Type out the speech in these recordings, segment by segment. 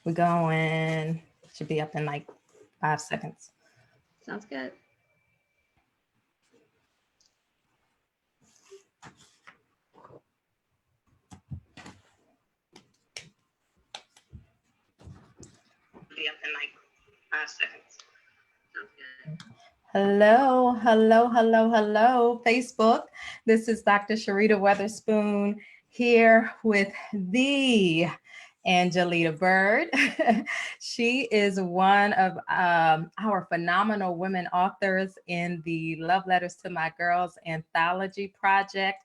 We're going, should be up in like 5 seconds. Sounds good. Be up in like 5 seconds. Hello, hello, hello, hello, Facebook. This is Dr. Sharita Weatherspoon here with the Angelita Byrd. She is one of our phenomenal women authors in the Love Letters to My Girls anthology project.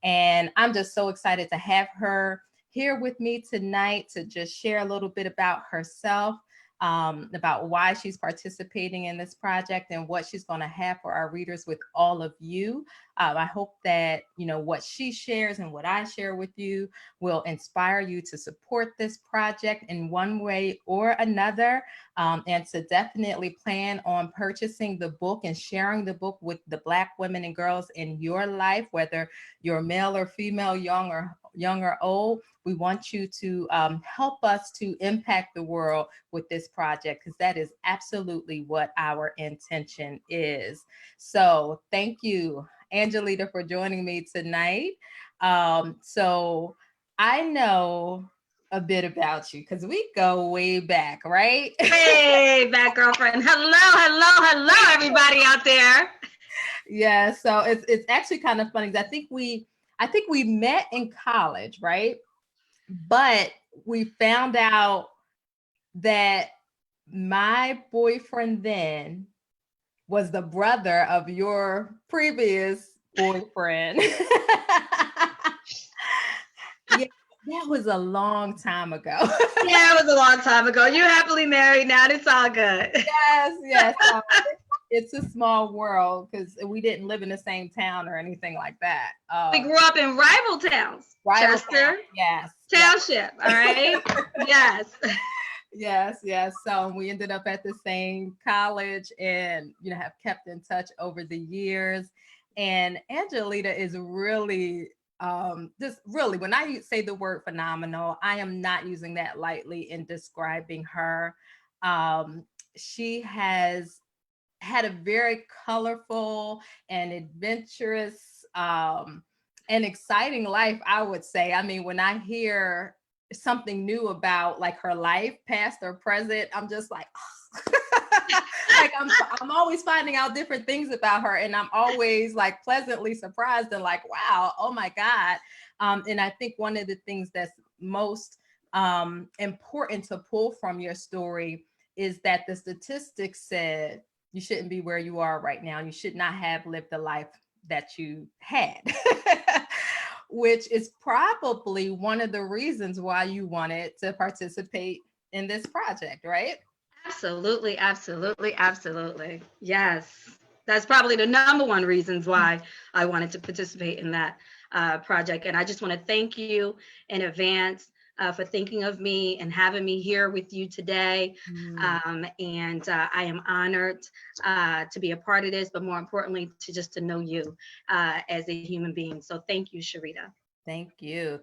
And I'm just so excited to have her here with me tonight to just share a little bit about herself, about why she's participating in this project and what she's going to have for our readers with all of you. I hope that, what she shares and what I share with you will inspire you to support this project in one way or another, and to definitely plan on purchasing the book and sharing the book with the Black women and girls in your life, whether you're male or female, young or old. We want you to help us to impact the world with this project, because that is absolutely what our intention is. So thank you, Angelita, for joining me tonight. So I know a bit about you because we go way back, right? Hey, back girlfriend. Hello, everybody out there. Yeah, so it's actually kind of funny because I think we met in college, right? But we found out that my boyfriend then was the brother of your previous boyfriend. Yeah, that was a long time ago. Yeah, it was a long time ago. You're happily married now. It's all good. Yes. It's a small world because we didn't live in the same town or anything like that. We grew up in rival towns. Chester. Yes. Township. All right. Yes. Yes. So we ended up at the same college and, have kept in touch over the years. And Angelita is really, just really, when I say the word phenomenal, I am not using that lightly in describing her. She has had a very colorful and adventurous, and exciting life, I would say. I mean, when I hear something new about like her life, past or present, I'm just like, oh. Like I'm always finding out different things about her, and I'm always like pleasantly surprised and like, wow, oh my God. And I think one of the things that's most important to pull from your story is that the statistics said you shouldn't be where you are right now, and you should not have lived the life that you had. Which is probably one of the reasons why you wanted to participate in this project, right? Absolutely. Yes. That's probably the number one reasons why I wanted to participate in that project. And I just want to thank you in advance for thinking of me and having me here with you today. And I am honored to be a part of this, but more importantly, to know you as a human being. So thank you, Sharita. Thank you.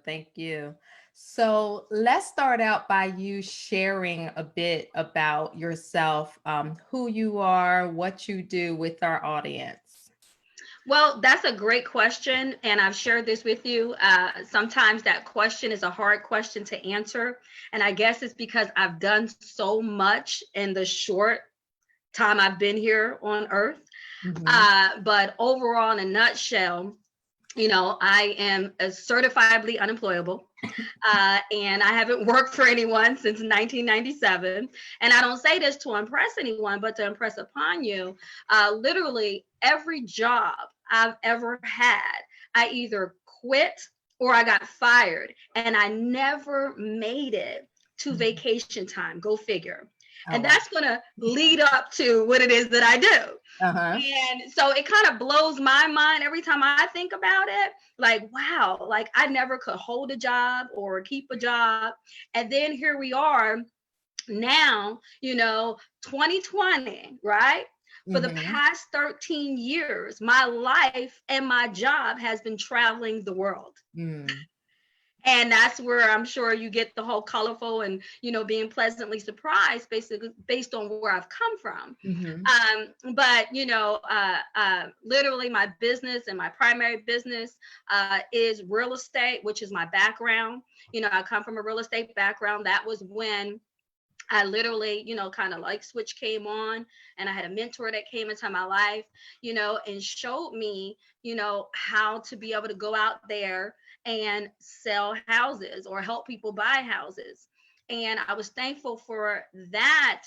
So let's start out by you sharing a bit about yourself, who you are, what you do with our audience. Well, that's a great question, and I've shared this with you. Sometimes that question is a hard question to answer, and I guess it's because I've done so much in the short time I've been here on Earth. But overall, in a nutshell, I am certifiably unemployable, and I haven't worked for anyone since 1997. And I don't say this to impress anyone, but to impress upon you. Literally every job I've ever had, I either quit or I got fired, and I never made it to vacation time. Go figure. And that's going to lead up to what it is that I do. And so it kind of blows my mind every time I think about it. Like, wow, like I never could hold a job or keep a job. And then here we are now, 2020, right? For the past 13 years, my life and my job has been traveling the world. And that's where I'm sure you get the whole colorful and, being pleasantly surprised, basically based on where I've come from. Mm-hmm. But, literally my business and my primary business is real estate, which is my background. I come from a real estate background. That was when I literally, kind of like switch came on, and I had a mentor that came into my life, and showed me, how to be able to go out there and sell houses or help people buy houses. And I was thankful for that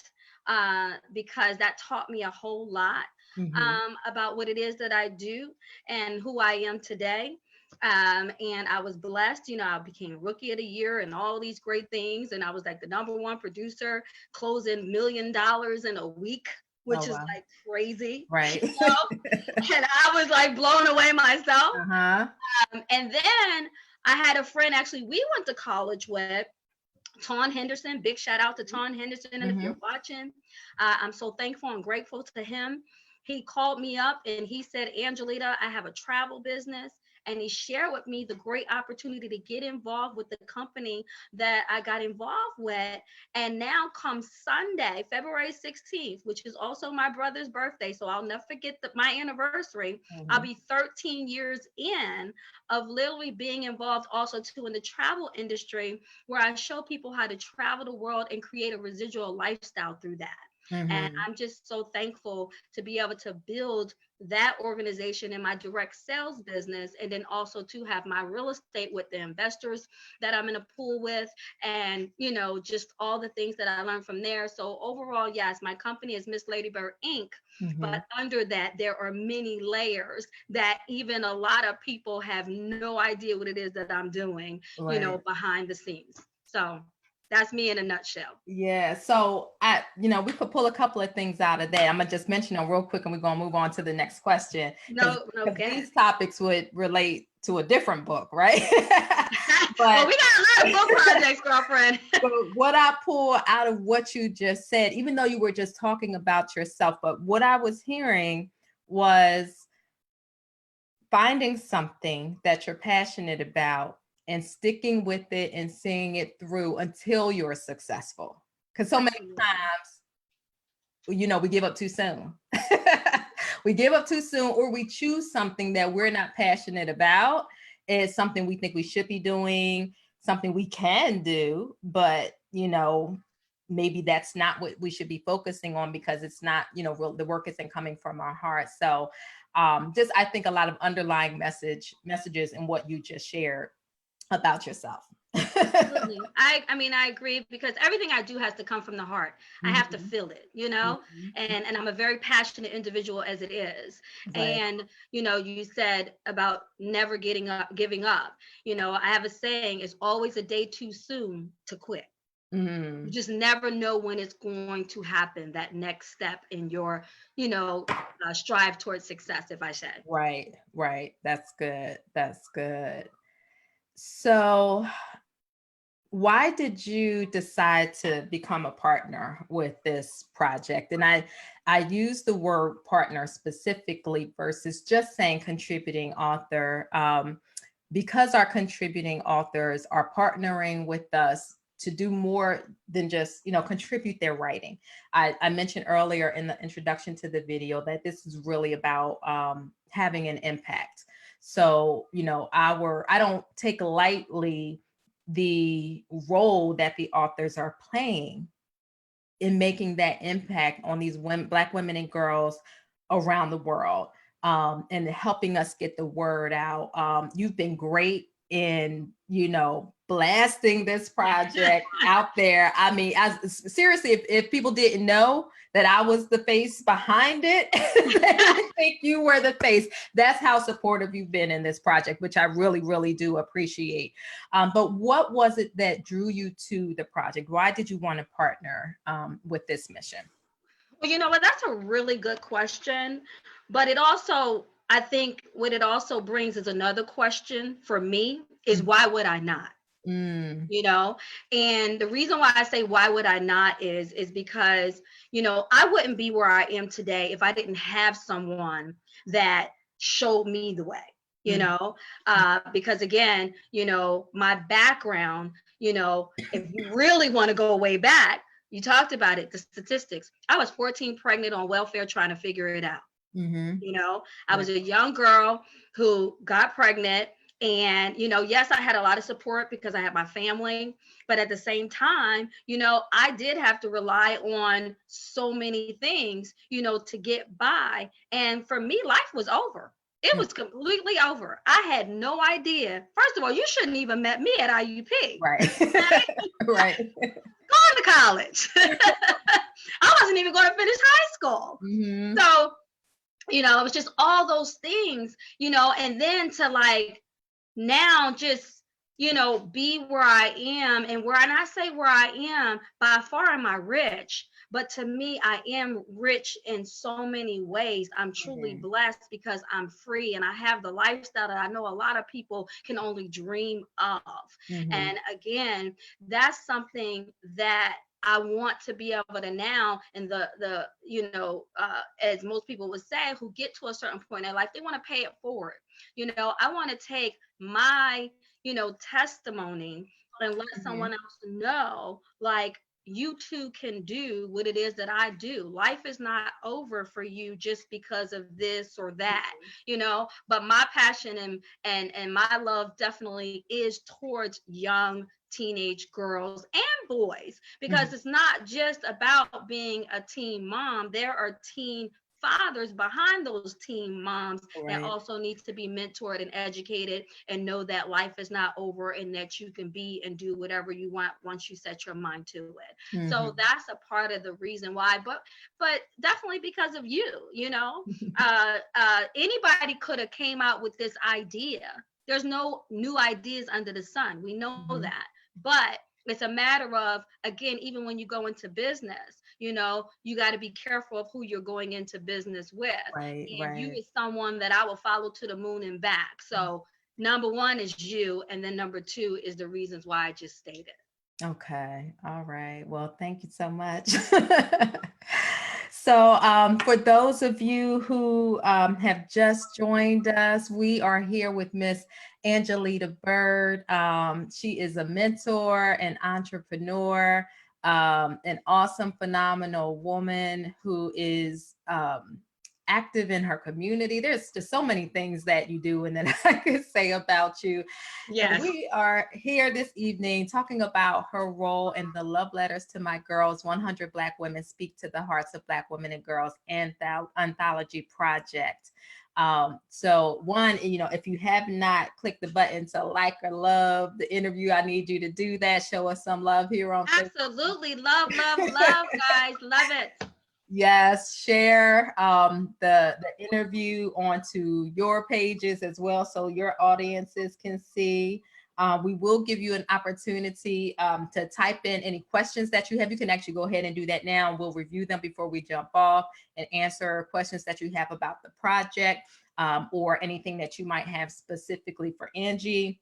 because that taught me a whole lot Mm-hmm. about what it is that I do and who I am today. And I was blessed, I became rookie of the year and all these great things. And I was like the number one producer, closing $1 million in a week, Oh, which is wow. like crazy. Right. And I was like blown away myself. Uh-huh. And then I had a friend, actually, we went to college with. Ton Henderson, big shout out to Ton Henderson. And if Mm-hmm. you're watching, I'm so thankful and grateful to him. He called me up and he said, Angelita, I have a travel business. And he shared with me the great opportunity to get involved with the company that I got involved with. And now comes Sunday, February 16th, which is also my brother's birthday. So I'll never forget my anniversary. I'll Mm-hmm. be 13 years in of literally being involved also too in the travel industry, where I show people how to travel the world and create a residual lifestyle through that. And Mm-hmm. I'm just so thankful to be able to build that organization in my direct sales business, and then also to have my real estate with the investors that I'm in a pool with, and just all the things that I learned from there. So overall, yes, my company is Miss Lady Bird Inc. Mm-hmm. But under that, there are many layers that even a lot of people have no idea what it is that I'm doing, Right. behind the scenes. So that's me in a nutshell. Yeah. So we could pull a couple of things out of that. I'm gonna just mention them real quick, and we're gonna move on to the next question because No, no, these good. topics would relate to a different book, right? Well, But we got a lot of book projects, girlfriend. but what I pull out of what you just said, even though you were just talking about yourself, but what I was hearing was finding something that you're passionate about and sticking with it and seeing it through until you're successful. Because so many Absolutely. times, we give up too soon. We give up too soon, or we choose something that we're not passionate about. It's something we think we should be doing, something we can do, but maybe that's not what we should be focusing on because it's not, the work isn't coming from our heart. So just I think a lot of underlying messages in what you just shared about yourself. Absolutely. I mean, I agree because everything I do has to come from the heart. I have to Mhm, feel it, mhm. and I'm a very passionate individual as it is. Right. And, you said about never giving up. I have a saying, it's always a day too soon to quit. You Mm. just never know when it's going to happen, that next step in your, strive towards success, if I said. Right, right. That's good. That's good. So, why did you decide to become a partner with this project? And I use the word partner specifically versus just saying contributing author, because our contributing authors are partnering with us to do more than just contribute their writing. I mentioned earlier in the introduction to the video that this is really about having an impact. So I don't take lightly the role that the authors are playing in making that impact on these women, Black women and girls around the world, and helping us get the word out. You've been great in, blasting this project out there. I mean, seriously, if people didn't know that I was the face behind it, they would think you were the face. That's how supportive you've been in this project, which I really, really do appreciate. But what was it that drew you to the project? Why did you want to partner with this mission? Well, you know what? That's a really good question. But it also, I think what it also brings is another question for me is why would I not? Mm, You know, and the reason why I say why would I not is because, I wouldn't be where I am today if I didn't have someone that showed me the way. Because again, my background, if you really want to go way back, you talked about it, the statistics. I was 14 pregnant on welfare trying to figure it out. I was a young girl who got pregnant. And, yes, I had a lot of support because I had my family. But at the same time, I did have to rely on so many things, to get by. And for me, life was over. It was completely over. I had no idea. First of all, you shouldn't even met me at IUP. Right. Right. Going to college. I wasn't even going to finish high school. So, it was just all those things, and then to like now just, be where I am, and I say where I am, by far am I rich. But to me, I am rich in so many ways. I'm truly blessed because I'm free and I have the lifestyle that I know a lot of people can only dream of. And again, that's something that I want to be able to now, and as most people would say, who get to a certain point in their life, they want to pay it forward. I want to take my, testimony and let someone else know, like, you too can do what it is that I do. Life is not over for you just because of this or that, but my passion and my love definitely is towards young teenage girls and boys, because it's not just about being a teen mom. There are teen fathers behind those teen moms that also needs to be mentored and educated and know that life is not over and that you can be and do whatever you want once you set your mind to it. So that's a part of the reason why, but definitely because of you. Anybody could have came out with this idea. There's no new ideas under the sun. We know that. But it's a matter of, again, even when you go into business, you got to be careful of who you're going into business with. You is someone that I will follow to the moon and back. So number one is you. And then number two is the reasons why I just stated. Okay. All right. Well, thank you so much. So for those of you who have just joined us, we are here with Miss Angelita Byrd. She is a mentor, an entrepreneur, an awesome, phenomenal woman who is active in her community. There's just so many things that you do and that I could say about you. Yes. And we are here this evening talking about her role in the Love Letters to My Girls, 100 Black Women Speak to the Hearts of Black Women and Girls anthology project. So one, if you have not clicked the button to like or love the interview, I need you to do that. Show us some love here on Facebook. Absolutely. Love, guys. Love it. Yes, share the interview onto your pages as well, so your audiences can see. We will give you an opportunity to type in any questions that you have. You can actually go ahead and do that now, and we'll review them before we jump off and answer questions that you have about the project or anything that you might have specifically for Angie.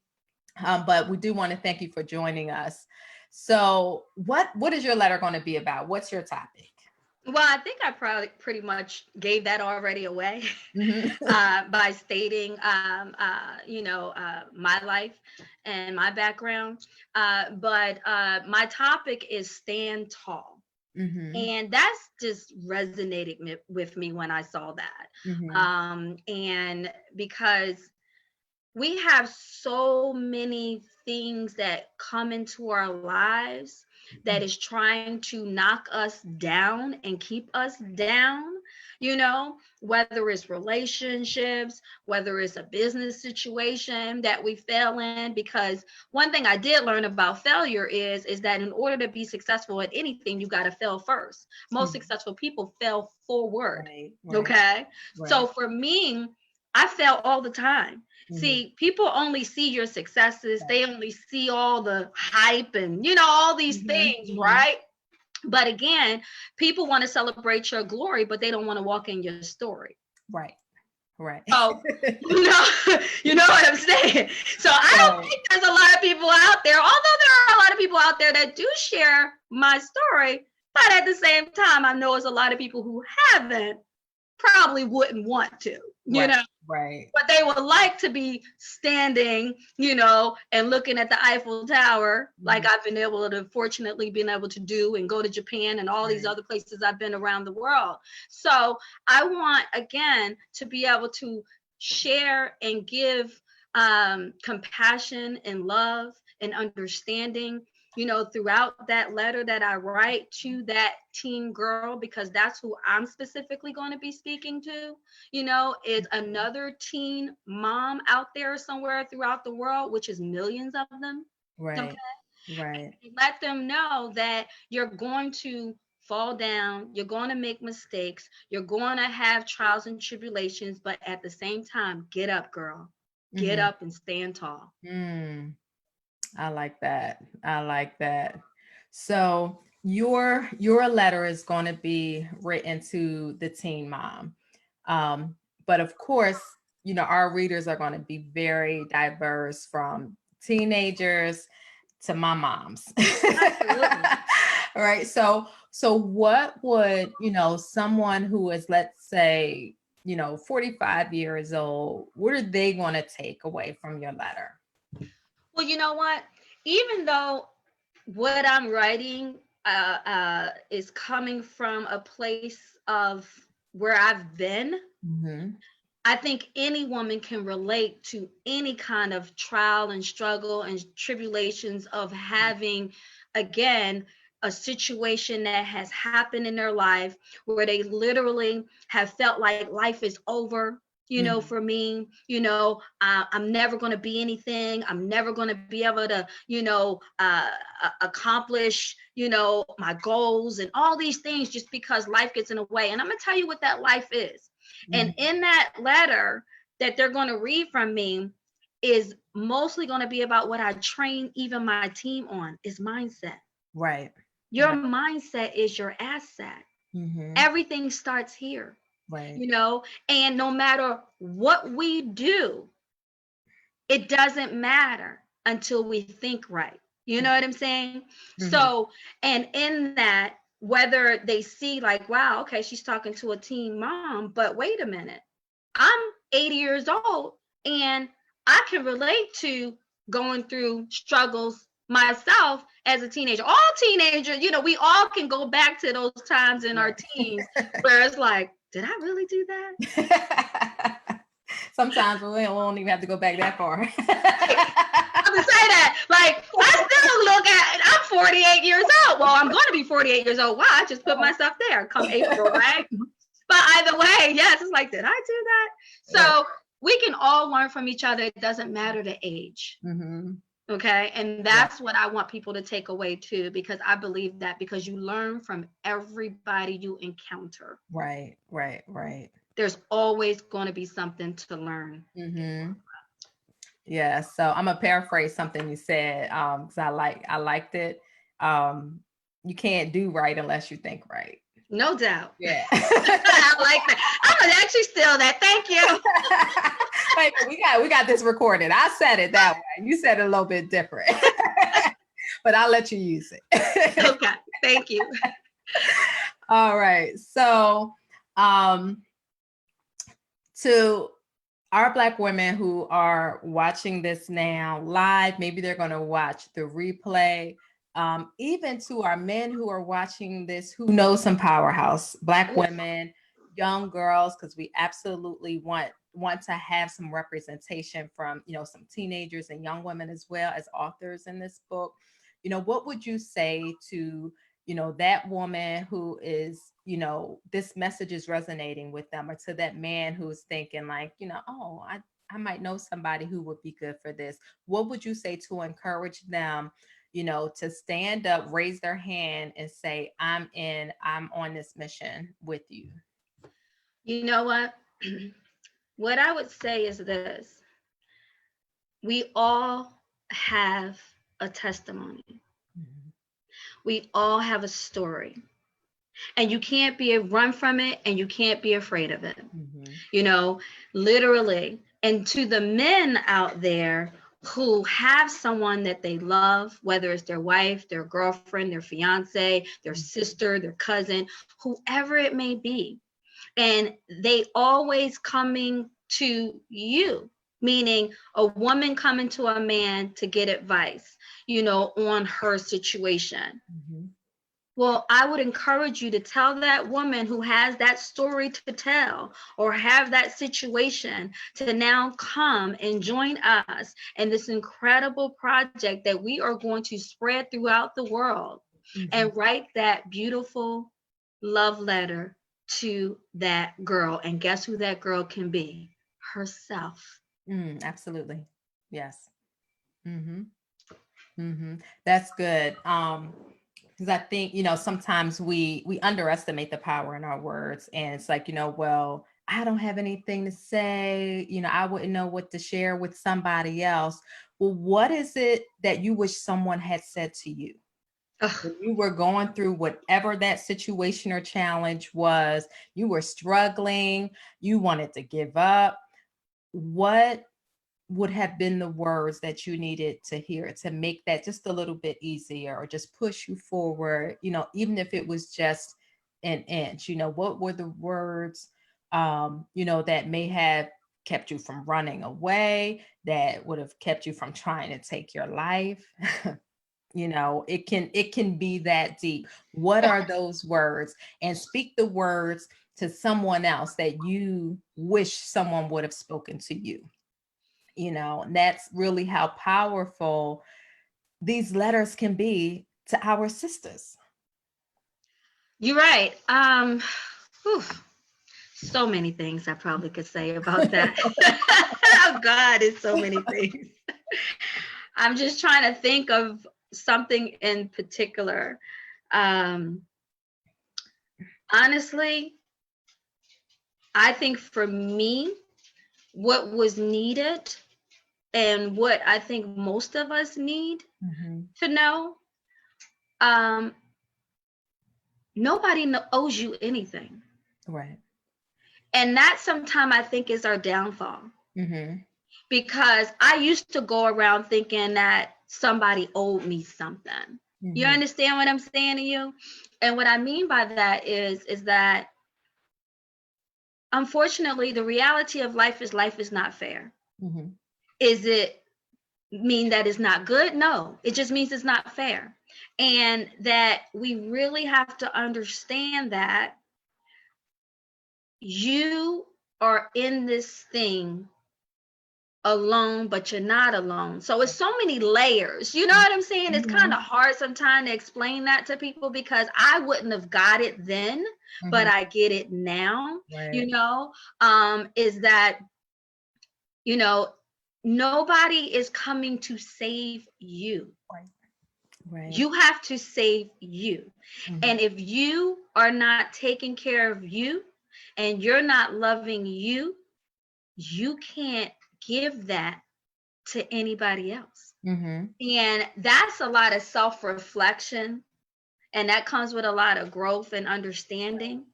But we do want to thank you for joining us. So what is your letter going to be about? What's your topic? Well, I think I probably pretty much gave that already away by stating, my life and my background. But my topic is stand tall. And that's just resonated with me when I saw that. And because we have so many things that come into our lives that is trying to knock us down and keep us down, whether it's relationships, whether it's a business situation that we fail in. Because one thing I did learn about failure is that in order to be successful at anything, you got to fail first. Most successful people fail forward. Okay. So for me, I fail all the time. See, people only see your successes. They only see all the hype and, all these things, right? But again, people want to celebrate your glory, but they don't want to walk in your story. Right. So, you know what I'm saying? So I don't think there's a lot of people out there, although there are a lot of people out there that do share my story. But at the same time, I know there's a lot of people who haven't probably wouldn't want to, you Right. know, Right. but they would like to be standing, and looking at the Eiffel Tower, like I've been able to, fortunately been able to do, and go to Japan and all these other places I've been around the world. So I want, again, to be able to share and give compassion and love and understanding, throughout that letter that I write to that teen girl, because that's who I'm specifically going to be speaking to, is another teen mom out there somewhere throughout the world, which is millions of them. Right. Okay. Right. Let them know that you're going to fall down, you're going to make mistakes, you're going to have trials and tribulations, but at the same time, get up, girl. Get up and stand tall. I like that. I like that. So your letter is going to be written to the teen mom. But of course, our readers are going to be very diverse, from teenagers to my moms. Right. So what would, someone who is, let's say, 45 years old, what are they going to take away from your letter? Well, you know what? Even though what I'm writing is coming from a place of where I've been, I think any woman can relate to any kind of trial and struggle and tribulations of having, again, a situation that has happened in their life where they literally have felt like life is over. For me, I'm never going to be anything. I'm never going to be able to, accomplish, my goals and all these things, just because life gets in the way. And I'm going to tell you what that life is. And in that letter that they're going to read from me is mostly going to be about what I train even my team on, is mindset. Right. Your mindset is your asset. Everything starts here. Right. And no matter what we do, it doesn't matter until we think right. You know what I'm saying? So, and in that, whether they see like, wow, okay, she's talking to a teen mom, but wait a minute, I'm 80 years old and I can relate to going through struggles myself as a teenager. All teenagers, we all can go back to those times in our teens where it's like, did I really do that? Sometimes we don't even have to go back that far. I'm gonna say that. Like, I still look at, I'm 48 years old. Well, I'm going to be 48 years old. Wow, I just put myself there come April, right? But either way, yes, it's like, did I do that? So we can all learn from each other. It doesn't matter the age. Okay. And that's what I want people to take away too, because I believe that, because you learn from everybody you encounter. Right, right, right. There's always going to be something to learn. Yeah. So I'm gonna paraphrase something you said, because I liked it. You can't do right unless you think right. No doubt. Yeah. I like that. I'm gonna actually steal that. Thank you. Like, we got this recorded. I said it that way. You said it a little bit different. But I'll let you use it. Okay. Thank you. All right. So to our Black women who are watching this now live, maybe they're going to watch the replay. Even to our men who are watching this, who know some powerhouse Black women, young girls, because we absolutely want to have some representation from, some teenagers and young women as well as authors in this book. What would you say to, that woman who is, this message is resonating with them, or to that man who's thinking like, oh, I might know somebody who would be good for this. What would you say to encourage them, to stand up, raise their hand and say, I'm on this mission with you? You know what? What I would say is this. We all have a testimony. We all have a story. And you can't run from it, and you can't be afraid of it. Literally. And to the men out there who have someone that they love, whether it's their wife, their girlfriend, their fiance, their sister, their cousin, whoever it may be, and they always coming to you, meaning a woman coming to a man to get advice, on her situation. Mhm. Well, I would encourage you to tell that woman who has that story to tell or have that situation to now come and join us in this incredible project that we are going to spread throughout the world, Mhm. and write that beautiful love letter to that girl. And guess who that girl can be? Herself. Absolutely. Yes. Hmm. That's good. Because I think, sometimes we underestimate the power in our words, and it's like, well, I don't have anything to say, I wouldn't know what to share with somebody else. Well, what is it that you wish someone had said to you Ugh. when you were going through whatever that situation or challenge was? You were struggling, you wanted to give up. What would have been the words that you needed to hear to make that just a little bit easier, or just push you forward, even if it was just an inch? What were the words, that may have kept you from running away, that would have kept you from trying to take your life? It can be that deep. What are those words? And speak the words to someone else that you wish someone would have spoken to you. And that's really how powerful these letters can be to our sisters. You're right. Whew, so many things I probably could say about that. Oh God, it's so many things. I'm just trying to think of something in particular. Um, Honestly, I think for me, what was needed and what I think most of us need Mhm. to know, um, nobody owes you anything. Right. And that sometimes I think is our downfall, Mm-hmm. because I used to go around thinking that somebody owed me something. You Mm-hmm. understand what I'm saying to you? And what I mean by that is that unfortunately the reality of life is not fair. Mm-hmm. Is it mean that it's not good? No, it just means it's not fair. And that we really have to understand that you are in this thing alone, but you're not alone. So it's so many layers. You know what I'm saying? It's kind Mm-hmm. of hard sometimes to explain that to people, because I wouldn't have got it then, but Mm-hmm. I get it now. Right. You know, is that, you know, nobody is coming to save you. Right. Right. You have to save you. Mm-hmm. And if you are not taking care of you and you're not loving you, you can't give that to anybody else. Mm-hmm. And that's a lot of self reflection. And that comes with a lot of growth and understanding.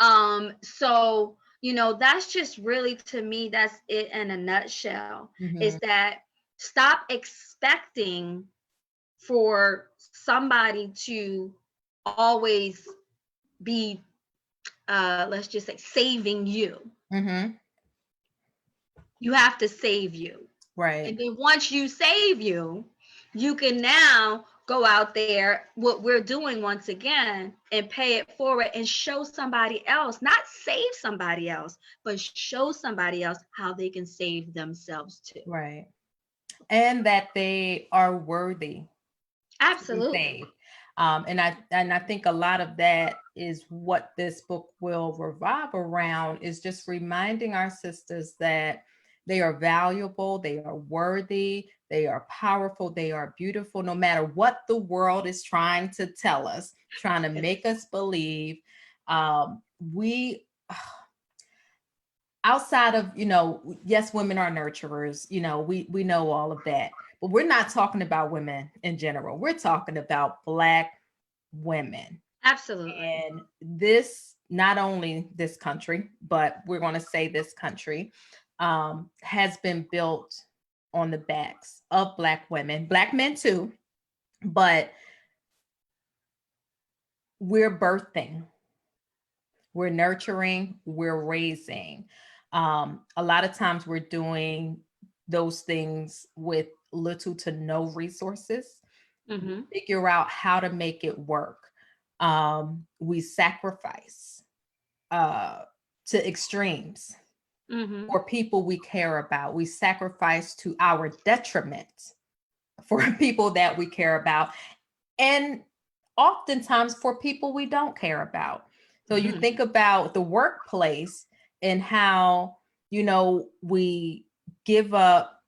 So, that's just really, to me, that's it in a nutshell, is Mm-hmm. that stop expecting for somebody to always be, let's just say, saving you. Mm-hmm. You have to save you. Right. And then once you save you, you can now go out there, what we're doing once again, and pay it forward and show somebody else, not save somebody else, but show somebody else how they can save themselves too. Right. And that they are worthy to be Absolutely. saved. And I think a lot of that is what this book will revolve around, is just reminding our sisters that they are valuable, they are worthy, they are powerful, they are beautiful, no matter what the world is trying to tell us, trying to make us believe. We outside of, yes, women are nurturers, we know all of that, but we're not talking about women in general. We're talking about Black women. Absolutely. And this, not only this country, but we're going to say this country, has been built on the backs of Black women, Black men too, but we're birthing we're nurturing, we're raising. A lot of times we're doing those things with little to no resources. Mm-hmm. Figure out how to make it work. We sacrifice uh, to extremes Mm-hmm. for people we care about. We sacrifice to our detriment for people that we care about. And oftentimes for people we don't care about. So you Mm-hmm. think about the workplace and how, we give up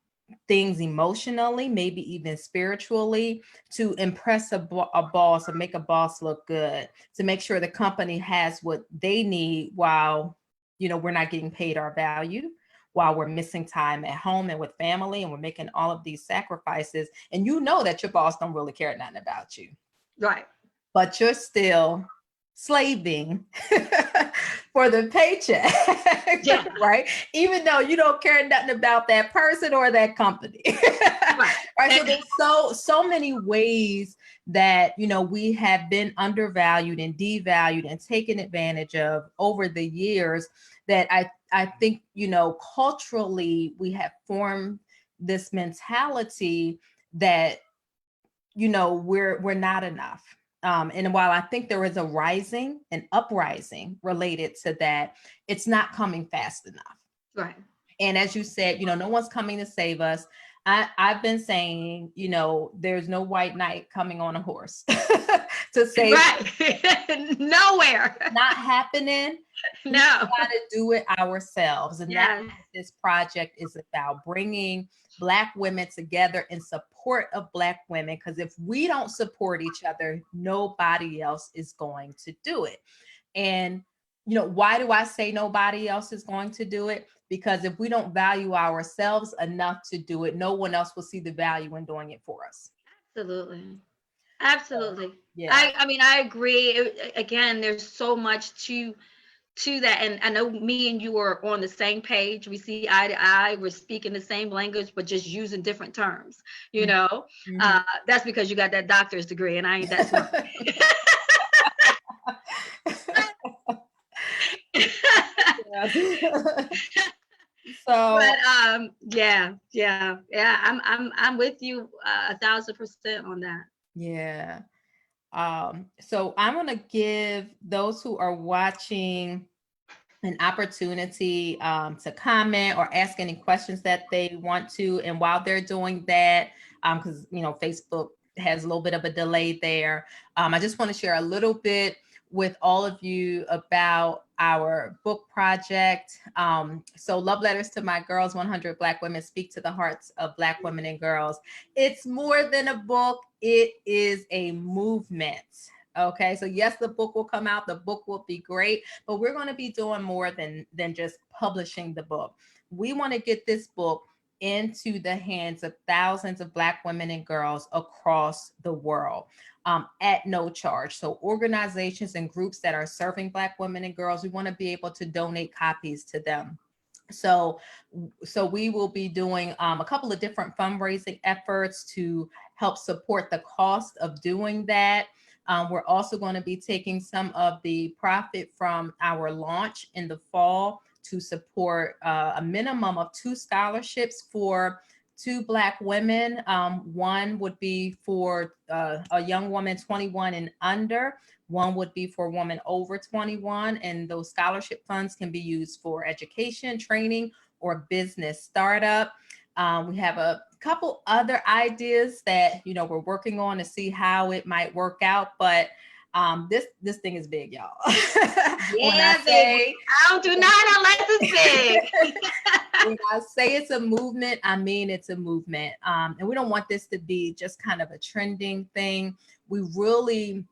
things emotionally, maybe even spiritually, to impress a boss or make a boss look good, to make sure the company has what they need while, we're not getting paid our value, while we're missing time at home and with family, and we're making all of these sacrifices. And you know that your boss don't really care nothing about you, Right. but you're still slaving for the paycheck, Yeah. right? Even though you don't care nothing about that person or that company. Right. Right. So there's so many ways that, we have been undervalued and devalued and taken advantage of over the years, that I think, culturally we have formed this mentality that, we're not enough. And while I think there is a rising, an uprising related to that, it's not coming fast enough. Right. And as you said, no one's coming to save us. I've been saying, there's no white knight coming on a horse to save us. Right. Nowhere. Not happening. We No. got to do it ourselves. And that's Yes. what this project is about, bringing Black women together in support of Black women. Because if we don't support each other, nobody else is going to do it. And, why do I say nobody else is going to do it? Because if we don't value ourselves enough to do it, no one else will see the value in doing it for us. Absolutely. So, Absolutely. yeah. I mean, I agree. Again, there's so much to that, and I know me and you are on the same page. We see eye to eye. We're speaking the same language, but just using different terms. You know, Mm-hmm. that's because you got that doctor's degree, and I ain't that smart. So, But yeah. I'm with you 1,000% on that. yeah. So I'm going to give those who are watching an opportunity to comment or ask any questions that they want to. And while they're doing that, because, Facebook has a little bit of a delay there, I just want to share a little bit with all of you about our book project. So Love Letters to My Girls, 100 Black Women Speak to the Hearts of Black Women and Girls. It's more than a book. It is a movement. Okay, so yes, the book will come out. The book will be great, but we're going to be doing more than just publishing the book. We want to get this book into the hands of thousands of Black women and girls across the world at no charge. So organizations and groups that are serving Black women and girls, we want to be able to donate copies to them. So we will be doing a couple of different fundraising efforts to help support the cost of doing that. We're also going to be taking some of the profit from our launch in the fall to support a minimum of 2 scholarships for 2 Black women. One would be for a young woman 21 and under. One would be for a woman over 21. And those scholarship funds can be used for education, training, or business startup. We have a couple other ideas that, we're working on to see how it might work out. But this thing is big, y'all. When I Yeah, baby. say I don't do not unless it's big. when I say it's a movement, I mean it's a movement. And we don't want this to be just kind of a trending thing. We really,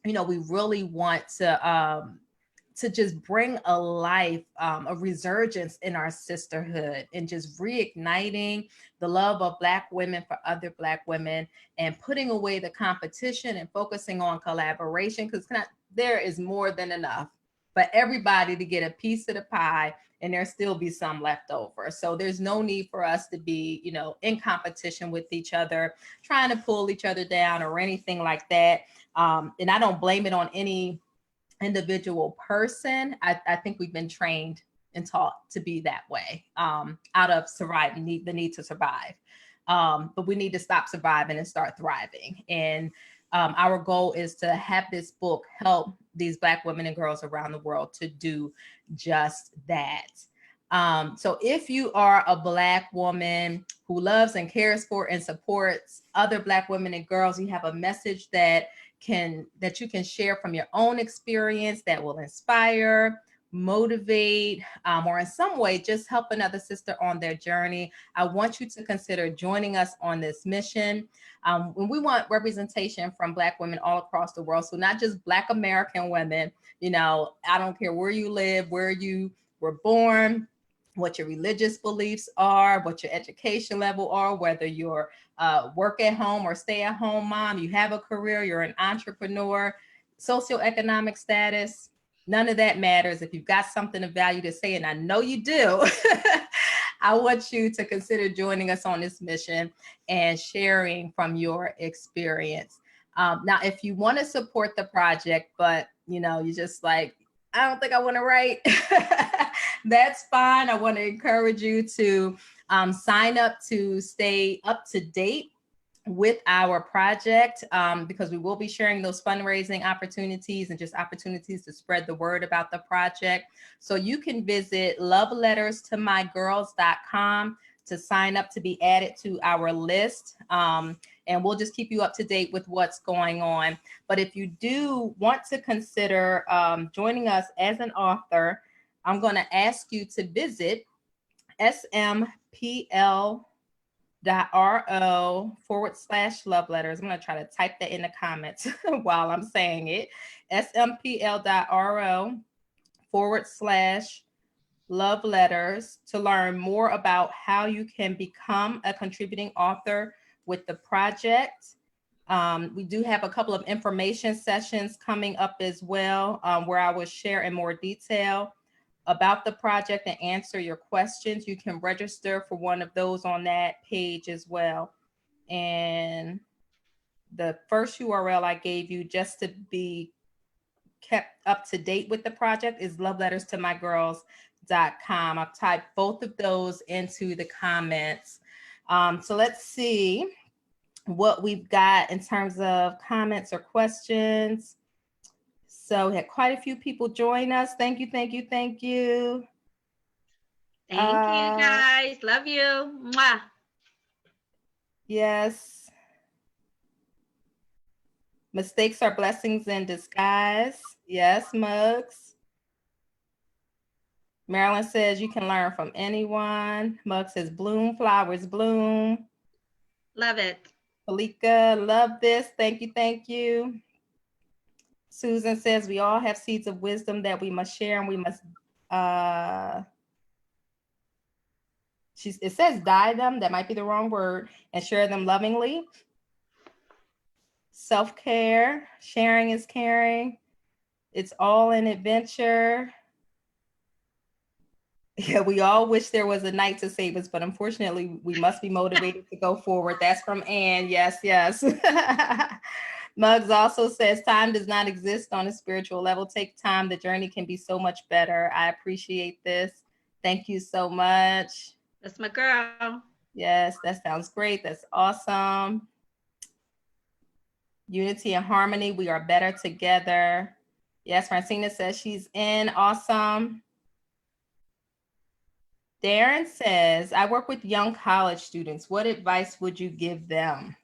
we really want to just bring a life, a resurgence in our sisterhood, and just reigniting the love of Black women for other Black women, and putting away the competition and focusing on collaboration, because there is more than enough for everybody to get a piece of the pie, and there still be some left over. So there's no need for us to be, in competition with each other, trying to pull each other down or anything like that. And I don't blame it on any individual person. I think we've been trained and taught to be that way, out of surviving, the need to survive. But we need to stop surviving and start thriving. And our goal is to have this book help these Black women and girls around the world to do just that. So if you are a Black woman who loves and cares for and supports other Black women and girls, you have a message that you can share from your own experience that will inspire, motivate, or in some way just help another sister on their journey, I want you to consider joining us on this mission. When we want representation from Black women all across the world, so not just Black American women, I don't care where you live, where you were born, what your religious beliefs are, what your education level are, whether you're work at home or stay at home mom, you have a career, you're an entrepreneur, socioeconomic status, none of that matters. If you've got something of value to say, and I know you do, I want you to consider joining us on this mission and sharing from your experience. Now, if you want to support the project, but you just like, I don't think I want to write, that's fine. I want to encourage you to sign up to stay up to date with our project, because we will be sharing those fundraising opportunities and just opportunities to spread the word about the project. So you can visit loveletterstomygirls.com to sign up to be added to our list. And we'll just keep you up to date with what's going on. But if you do want to consider joining us as an author, I'm going to ask you to visit smpl.ro/love letters. I'm going to try to type that in the comments while I'm saying it. smpl.ro/love letters to learn more about how you can become a contributing author with the project. We do have a couple of information sessions coming up as well, where I will share in more detail about the project and answer your questions. You can register for one of those on that page as well. And the first URL I gave you just to be kept up to date with the project is loveletterstomygirls.com. I've typed both of those into the comments. So let's see what we've got in terms of comments or questions. So we had quite a few people join us. Thank you, thank you, thank you. Thank you, guys. Love you. Mwah. Yes. Mistakes are blessings in disguise. Yes, Mugs. Marilyn says you can learn from anyone. Mug says bloom, flowers bloom. Love it. Palika, love this. Thank you, thank you. Susan says we all have seeds of wisdom that we must share, and we must it says dye them, that might be the wrong word, and share them lovingly. Self-care, sharing is caring. It's all an adventure. Yeah, we all wish there was a night to save us, but unfortunately we must be motivated to go forward. That's from Anne. Yes, yes. Muggs also says time does not exist on a spiritual level. Take time. The journey can be so much better. I appreciate this. Thank you so much. That's my girl. Yes, that sounds great. That's awesome. Unity and harmony. We are better together. Yes, Francina says she's in. Awesome. Darren says, I work with young college students. What advice would you give them?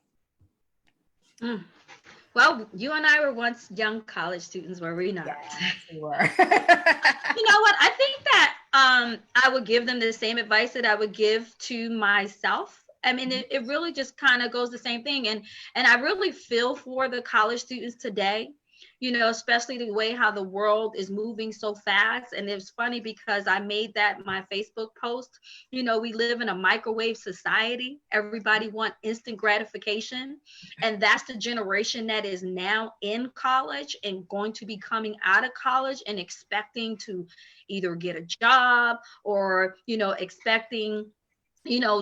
Well, you and I were once young college students, were we not? Yes, we were. You know what? I think that I would give them the same advice that I would give to myself. I mean, it really just kind of goes the same thing. And I really feel for the college students today, especially the way how the world is moving so fast. And it's funny because I made that my Facebook post. We live in a microwave society. Everybody wants instant gratification. And that's the generation that is now in college and going to be coming out of college and expecting to either get a job or, expecting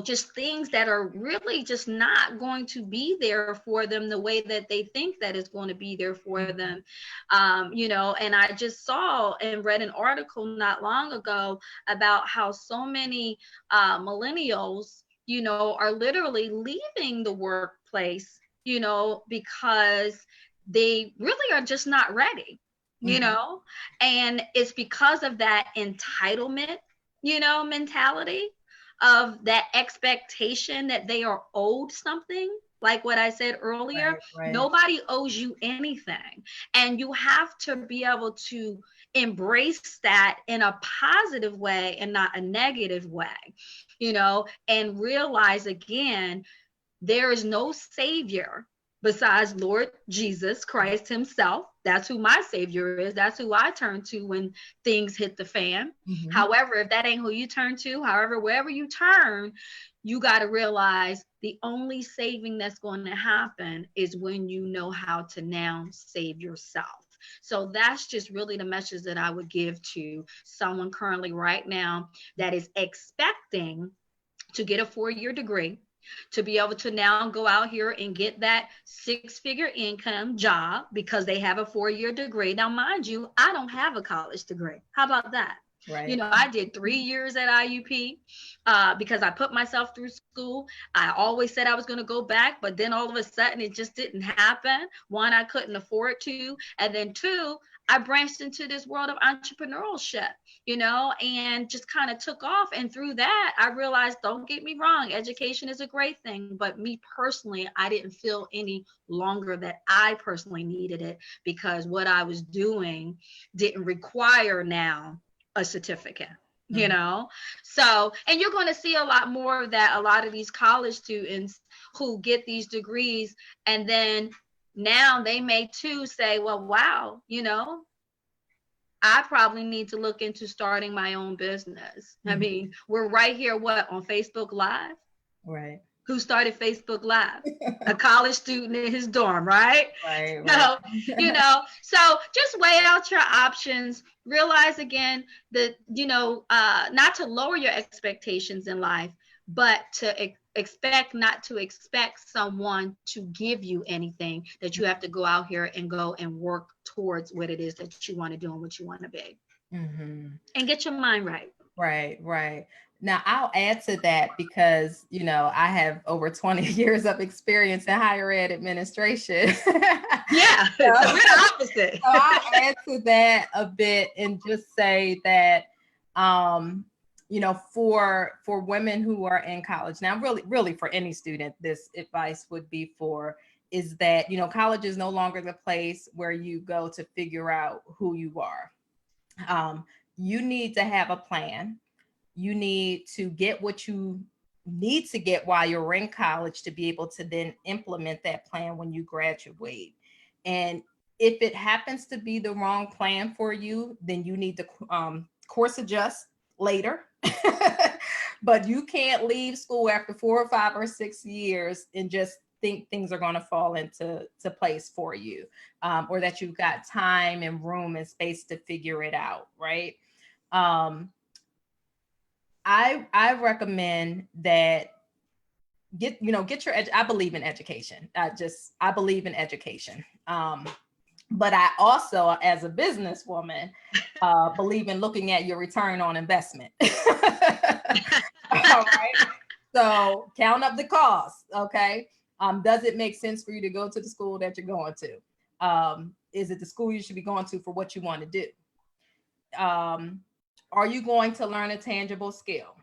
just things that are really just not going to be there for them the way that they think that it's going to be there for them. And I just saw and read an article not long ago about how so many millennials, are literally leaving the workplace, because they really are just not ready, and it's because of that entitlement, mentality, of that expectation that they are owed something. Like what I said earlier, Right. nobody owes you anything. And you have to be able to embrace that in a positive way and not a negative way, and realize again, there is no savior besides Lord Jesus Christ himself. That's who my savior is. That's who I turn to when things hit the fan. However, if that ain't who you turn to, however, wherever you turn, you got to realize the only saving that's going to happen is when you know how to now save yourself. So that's just really the message that I would give to someone currently right now that is expecting to get a 4-year degree, to be able to now go out here and get that 6-figure income job because they have a 4-year degree. Now, mind you, I don't have a college degree. How about that? Right. I did 3 years at IUP because I put myself through school. I always said I was going to go back, but then all of a sudden it just didn't happen. One, I couldn't afford to. And then two, I branched into this world of entrepreneurship, and just kind of took off. And through that, I realized, don't get me wrong, education is a great thing. But me personally, I didn't feel any longer that I personally needed it because what I was doing didn't require now a certificate. So, and you're going to see a lot more of that. A lot of these college students who get these degrees, and then now they may too say, well, wow, I probably need to look into starting my own business. I mean, we're right here, on Facebook Live? Right. Who started Facebook Live? A college student in his dorm, right? Right. So, so just weigh out your options. Realize again that, not to lower your expectations in life, but to expect not to expect someone to give you anything, that you have to go out here and go and work towards what it is that you want to do and what you want to be. And get your mind right. Right. Now, I'll add to that because, I have over 20 years of experience in higher ed administration. Yeah, so we're the opposite. So I'll add to that a bit and just say that, for women who are in college now, really for any student, this advice would be is that, college is no longer the place where you go to figure out who you are. You need to have a plan. You need to get what you need to get while you're in college to be able to then implement that plan when you graduate. And if it happens to be the wrong plan for you, then you need to course adjust later. But you can't leave school after 4 or 5 or 6 years and just think things are going to fall into place for you, or that you've got time and room and space to figure it out, right? I recommend that get your I believe in education. I believe in education. But I also, as a businesswoman, believe in looking at your return on investment. All right. So count up the costs. Okay. Does it make sense for you to go to the school that you're going to? Is it the school you should be going to for what you want to do? Are you going to learn a tangible skill?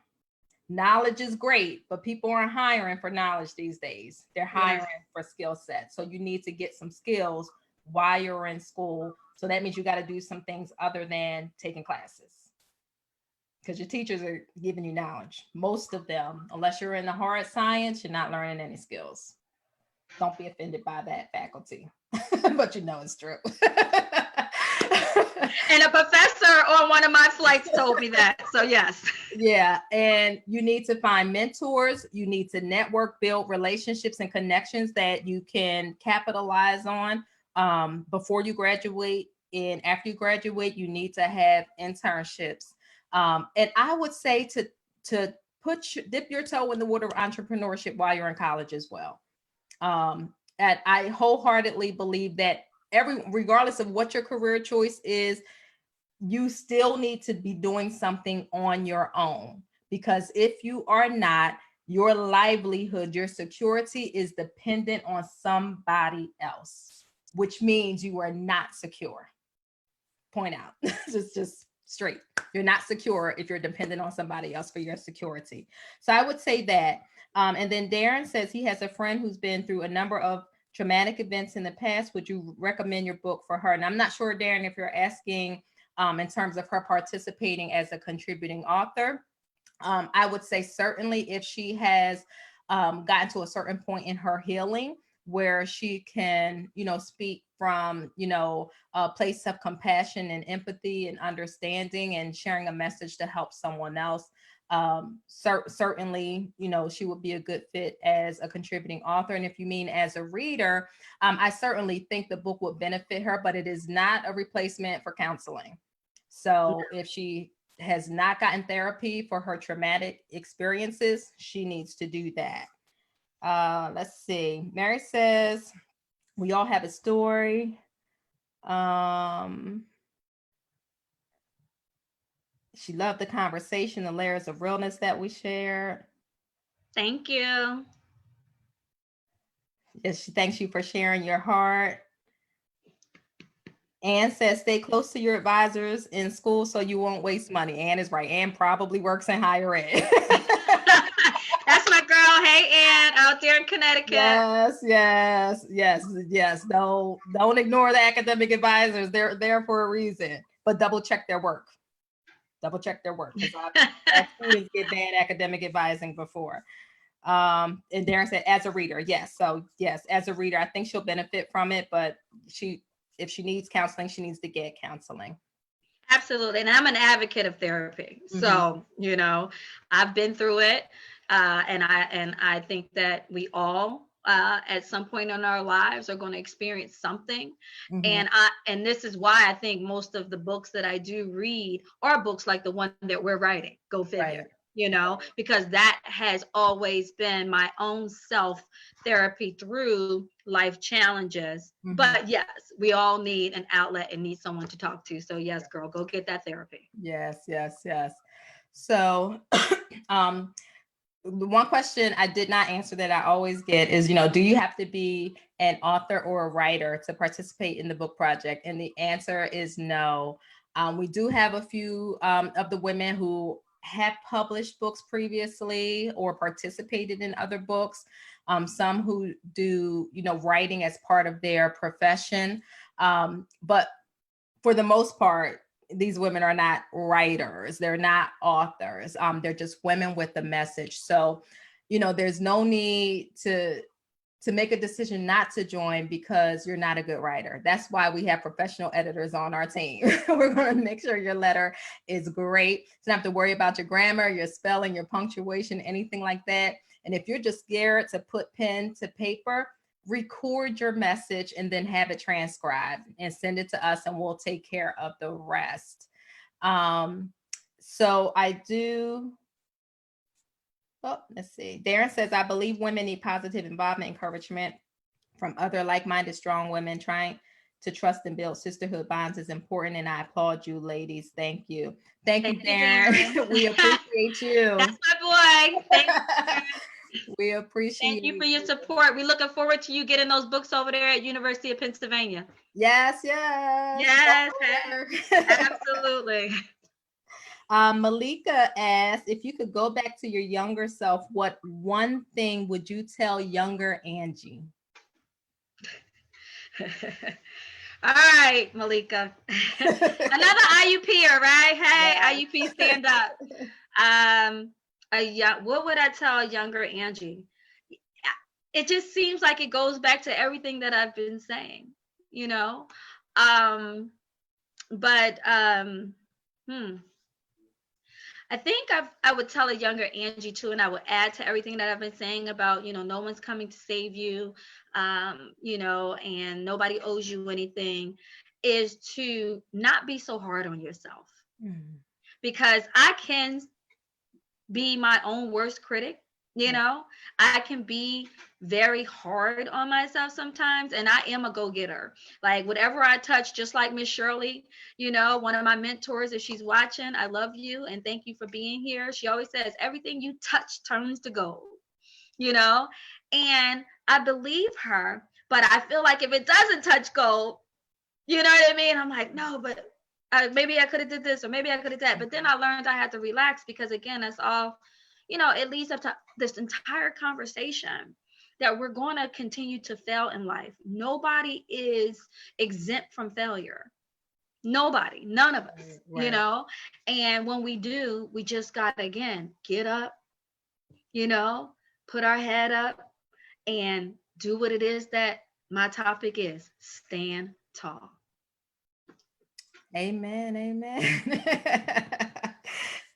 Knowledge is great, but people aren't hiring for knowledge these days. They're hiring for skill sets. So you need to get some skills while you're in school. So that means you got to do some things other than taking classes, because your teachers are giving you knowledge. Most of them, unless you're in the hard science, you're not learning any skills. Don't be offended by that, faculty, but it's true. And a professor on one of my flights told me that. So yes. Yeah. And you need to find mentors. You need to network, build relationships and connections that you can capitalize on before you graduate. And after you graduate, you need to have internships. And I would say to dip your toe in the water of entrepreneurship while you're in college as well. And I wholeheartedly believe that regardless of what your career choice is, you still need to be doing something on your own, because if you are not, your livelihood, your security is dependent on somebody else, which means you are not secure. Point out. just straight. You're not secure if you're dependent on somebody else for your security. So I would say that. And then Darren says he has a friend who's been through a number of traumatic events in the past. Would you recommend your book for her? And I'm not sure, Darren, if you're asking in terms of her participating as a contributing author. I would say certainly if she has gotten to a certain point in her healing where she can, speak from, a place of compassion and empathy and understanding and sharing a message to help someone else. Certainly, she would be a good fit as a contributing author. And if you mean as a reader, I certainly think the book would benefit her, but it is not a replacement for counseling. So if she has not gotten therapy for her traumatic experiences, she needs to do that. Let's see. Mary says, we all have a story. She loved the conversation, the layers of realness that we shared. Thank you. Yes, she thanks you for sharing your heart. Anne says, stay close to your advisors in school so you won't waste money. Anne is right. Anne probably works in higher ed. That's my girl. Hey, Anne, out there in Connecticut. Yes. Don't ignore the academic advisors. They're there for a reason, but double check their work. Because I've had students get bad academic advising before. And Darren said, as a reader, yes. So yes, as a reader, I think she'll benefit from it, but if she needs counseling, she needs to get counseling. Absolutely. And I'm an advocate of therapy. Mm-hmm. So, I've been through it. And I think that we all at some point in our lives are going to experience something. Mm-hmm. And this is why I think most of the books that I do read are books like the one that we're writing. Go figure. Right. Because that has always been my own self therapy through life challenges. Mm-hmm. But yes, we all need an outlet and need someone to talk to. So yes, girl, go get that therapy. Yes. So, the one question I did not answer that I always get is, do you have to be an author or a writer to participate in the book project? And the answer is no. We do have a few of the women who have published books previously or participated in other books. Some who do, writing as part of their profession. But for the most part, these women are not writers. They're not authors. They're just women with a message. So, there's no need to make a decision not to join because you're not a good writer. That's why we have professional editors on our team. We're going to make sure your letter is great. You don't have to worry about your grammar, your spelling, your punctuation, anything like that. And if you're just scared to put pen to paper, record your message and then have it transcribed and send it to us and we'll take care of the rest. So I do. Oh, let's see. Darren says, I believe women need positive involvement, encouragement from other like-minded, strong women. Trying to trust and build sisterhood bonds is important. And I applaud you, ladies. Thank you. Thank you, Darren. We appreciate you. That's my boy. Thank you. We appreciate Thank you for your support. We're looking forward to you getting those books over there at University of Pennsylvania. Yes. Absolutely. Malika asked, if you could go back to your younger self, what one thing would you tell younger Angie? All right, Malika. Another IUPer, right? Hey, yes. IUP, stand up. What would I tell younger Angie? It just seems like it goes back to everything that I've been saying, I think I would tell a younger Angie too, and I would add to everything that I've been saying about, no one's coming to save you, and nobody owes you anything, is to not be so hard on yourself. Mm. Because I can be my own worst critic. You know, I can be very hard on myself sometimes, and I am a go-getter. Like whatever I touch, just like Miss Shirley, one of my mentors, if she's watching, I love you and thank you for being here. She always says, everything you touch turns to gold, you know? And I believe her, but I feel like if it doesn't touch gold, you know what I mean? I'm like, no, but maybe I could have did this or maybe I could have did that. But then I learned I had to relax because again, that's all, it leads up to this entire conversation that we're going to continue to fail in life. Nobody is exempt from failure. Nobody, none of us, Right. And when we do, we just got to, again, get up, you know, put our head up and do what it is that my topic is: stand tall. Amen. Amen.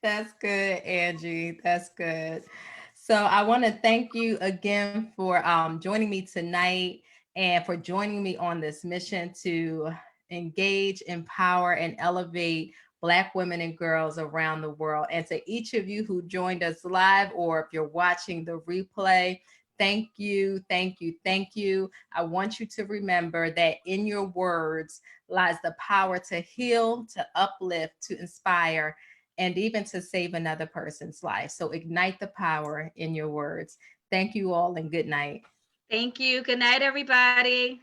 That's good, Angie. That's good. So I want to thank you again for joining me tonight and for joining me on this mission to engage, empower, and elevate Black women and girls around the world. And to each of you who joined us live, or if you're watching the replay, thank you, thank you, thank you. I want you to remember that in your words lies the power to heal, to uplift, to inspire, and even to save another person's life. So ignite the power in your words. Thank you all and good night. Thank you. Good night, everybody.